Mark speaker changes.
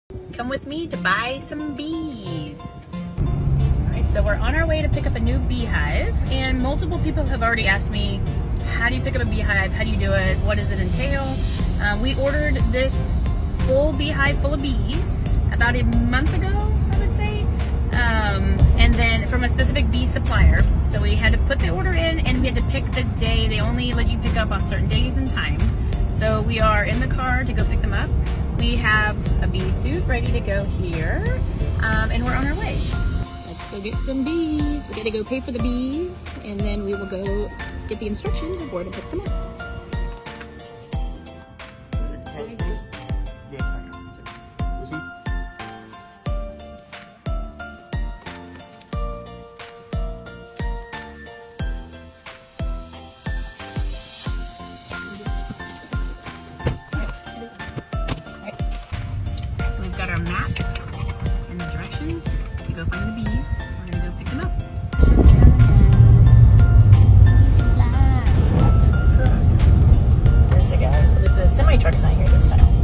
Speaker 1: Come with me to buy some bees. Alright, so we're on our way to pick up a new beehive, and multiple people have already asked me, how do you pick up a beehive? How do you do it? What does it entail? We ordered this full beehive full of bees about a month ago, I would say. And then from a specific bee supplier. So we had to put the order in and we had to pick the day. They only let you pick up on certain days and times. So we are in the car to go pick them up. We have a bee suit ready to go here, and we're on our way. Let's go get some bees. We gotta go pay for the bees, and then we will go get the instructions of where to pick them up. So we've got our map and the directions to go find the bees. We're gonna go pick them up. There's the guy. The semi truck's not here this time.